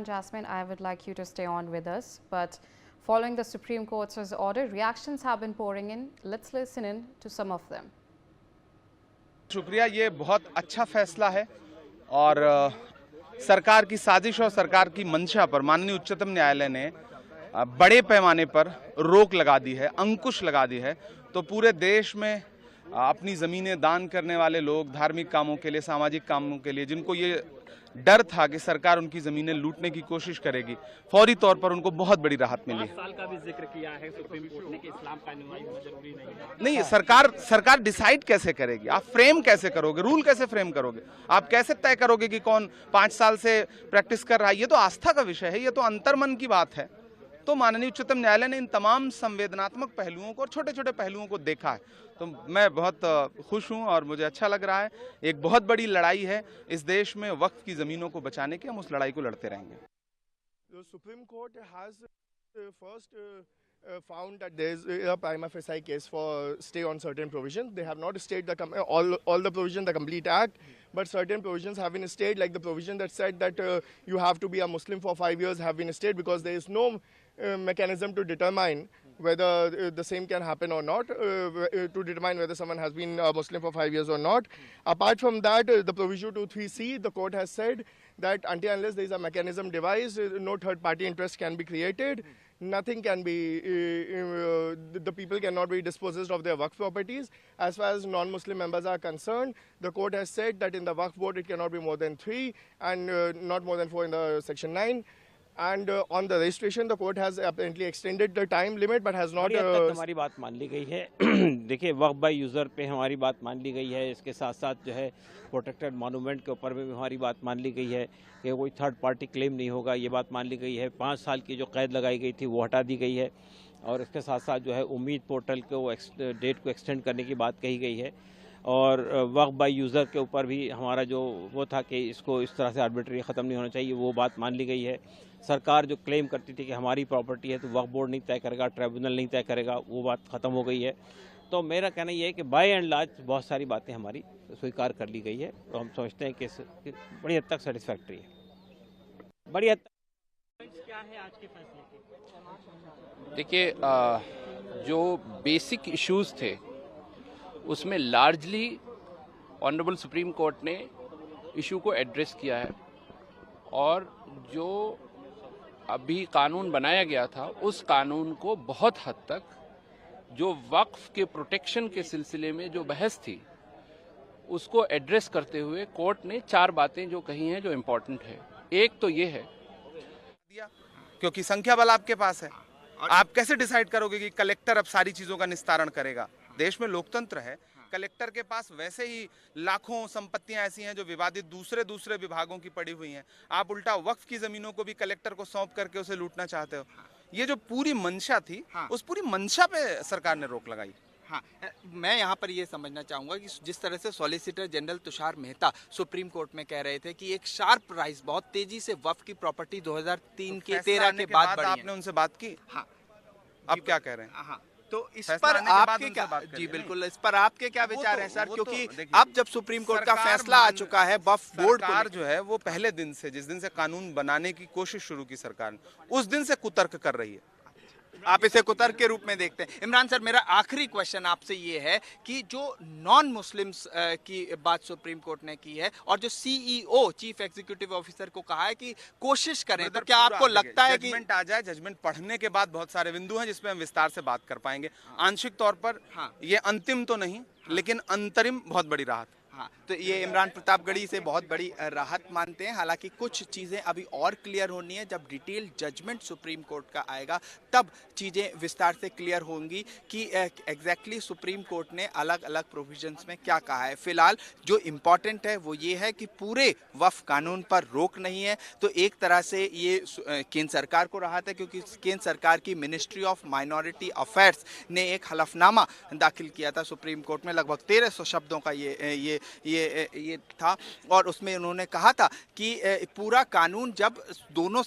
Jasmine, I would like you to stay on with us, but following the Supreme Court's order, reactions have been pouring in. Let's listen in to some of them. शुक्रिया, ये बहुत अच्छा फैसला है और सरकार की साजिश और सरकार की मंशा पर माननीय उच्चतम न्यायालय ने बड़े पैमाने पर रोक लगा दी है, अंकुश लगा दी है। तो पूरे देश में अपनी ज़मीनें दान करने वाले लोग, धार्मिक कामों के लिए, सामाजिक कामों के लिए, जिनको ये डर था कि सरकार उनकी ज़मीनें लूटने की कोशिश करेगी, फौरी तौर पर उनको बहुत बड़ी राहत मिली। 5 साल का भी जिक्र किया है सुप्रीम कोर्ट ने कि इस्लाम का अनुयायी होना जरूरी नहीं है। सरकार डिसाइड कैसे करेगी? आप फ्रेम कैसे करोगे? रूल कैसे फ्रेम करोगे? आप कैसे तय करोगे कि कौन 5 साल से प्रैक्टिस कर रहा है? ये तो आस्था का विषय है, ये तो अंतर्मन की बात है। तो माननीय उच्चतम न्यायालय ने इन तमाम संवेदनात्मक पहलुओं को और छोटे छोटे पहलुओं को देखा है। तो मैं बहुत खुश हूं और मुझे अच्छा लग रहा है। एक बहुत बड़ी लड़ाई है इस देश में वक्फ की ज़मीनों को बचाने की, हम उस लड़ाई को लड़ते रहेंगे। The Supreme Court has first found that there is a prima facie case for stay on certain provisions. They have not stayed all the provisions, the complete act, but certain provisions have been stayed, like the provision that said that you have to be a Muslim for 5 years have been stayed because there is no mechanism to determine whether the same can happen or not, to determine whether someone has been a Muslim for 5 years or not. Apart from that, the provision 23C, the court has said that until unless there is a mechanism devised, no third party interest can be created. Nothing can be, the people cannot be dispossessed of their Waqf properties. As far as non-Muslim members are concerned, the court has said that in the Waqf board it cannot be more than 3 and not more than 4 in the section 9. And on the registration, the court has apparently extended the time limit, but has not. हमारी बात मान ली गई है। देखिए, वक्फ by user पे हमारी बात मान ली गई है। इसके साथ साथ जो है प्रोटेक्टेड मॉन्यूमेंट के ऊपर भी हमारी बात मान ली गई है कि कोई थर्ड पार्टी क्लेम नहीं होगा, ये बात मान ली गई है। 5 साल की जो कैद लगाई गई थी वो हटा दी गई है और इसके साथ साथ जो है उम्मीद पोर्टल को डेट को एक्सटेंड करने की बात कही गई है। और वक्फ बाय यूज़र के ऊपर भी हमारा जो वो था कि इसको इस तरह से आर्बिट्री ख़त्म नहीं होना चाहिए, वो बात मान ली गई है। सरकार जो क्लेम करती थी कि हमारी प्रॉपर्टी है तो वक्फ बोर्ड नहीं तय करेगा, ट्रिब्यूनल नहीं तय करेगा, वो बात ख़त्म हो गई है। तो मेरा कहना ये है कि बाय एंड लार्ज बहुत सारी बातें हमारी स्वीकार कर ली गई है। तो हम समझते हैं कि बड़ी हद तक सेटिस्फैक्ट्री है। बड़ी हद तक क्या है आज के फैसले के? देखिए, जो बेसिक इश्यूज थे उसमें लार्जली ऑनरेबल सुप्रीम कोर्ट ने इशू को एड्रेस किया है और जो अभी कानून बनाया गया था उस कानून को बहुत हद तक जो वक्फ के प्रोटेक्शन के सिलसिले में जो बहस थी उसको एड्रेस करते हुए कोर्ट ने 4 बातें जो कही हैं जो इम्पोर्टेंट है। एक तो ये है, क्योंकि संख्या बल आपके पास है, आप कैसे डिसाइड करोगे कि कलेक्टर अब सारी चीजों का निस्तारण करेगा? देश में लोकतंत्र है, कलेक्टर के पास वैसे ही लाखों संपत्तियां ऐसी हैं जो विवादित दूसरे विभागों की पड़ी हुई हैं। आप उल्टा वक्फ की जमीनों को भी कलेक्टर को सौंप करके उसे लूटना चाहते हो। ये जो पूरी मंशा थी, उस पूरी मंशा पे सरकार ने रोक लगाई। हाँ, मैं यहाँ पर ये समझना चाहूँगा कि जिस तरह से solicitor general Tushar Mehta supreme court में कह रहे थे कि एक शार्प राइज बहुत तेजी से वक्फ की प्रॉपर्टी 2003 के 13 के बाद बढ़ी है। आपने उनसे बात की? हाँ, अब क्या कह रहे हैं? हाँ, तो इस पर आपके क्या, जी बिल्कुल, इस पर आपके क्या विचार हैं सर? क्योंकि अब जब सुप्रीम कोर्ट का फैसला आ चुका है वक्फ बोर्ड सरकार जो है वो पहले दिन से, जिस दिन से कानून बनाने की कोशिश शुरू की सरकार ने, उस दिन से कुतर्क कर रही है। आप इसे कुतर्क के रूप में देखते हैं। इमरान सर, मेरा आखिरी क्वेश्चन आपसे ये है कि जो नॉन मुस्लिम्स की बात सुप्रीम कोर्ट ने की है और जो सीईओ चीफ एग्जीक्यूटिव ऑफिसर को कहा है कि कोशिश करें, तो क्या आपको लगता है कि जजमेंट आ जाए? जजमेंट पढ़ने के बाद बहुत सारे बिंदु हैं जिसपे हम विस्तार से बात कर पाएंगे। आंशिक तौर पर ये अंतिम तो नहीं, लेकिन अंतरिम बहुत बड़ी राहत। हाँ, तो ये इमरान प्रतापगढ़ी से बहुत बड़ी राहत मानते हैं। हालांकि कुछ चीज़ें अभी और क्लियर होनी है। जब डिटेल जजमेंट सुप्रीम कोर्ट का आएगा तब चीज़ें विस्तार से क्लियर होंगी कि एग्जैक्टली सुप्रीम कोर्ट ने अलग अलग प्रोविजंस में क्या कहा है। फिलहाल जो इम्पोर्टेंट है वो ये है कि पूरे वक्फ कानून पर रोक नहीं है। तो एक तरह से ये केंद्र सरकार को राहत है, क्योंकि केंद्र सरकार की मिनिस्ट्री ऑफ माइनॉरिटी अफेयर्स ने एक हलफनामा दाखिल किया था सुप्रीम कोर्ट में, लगभग 1300 शब्दों का ये था और उसमें उन्होंने कहा था कि पूरा कानून जब दोनों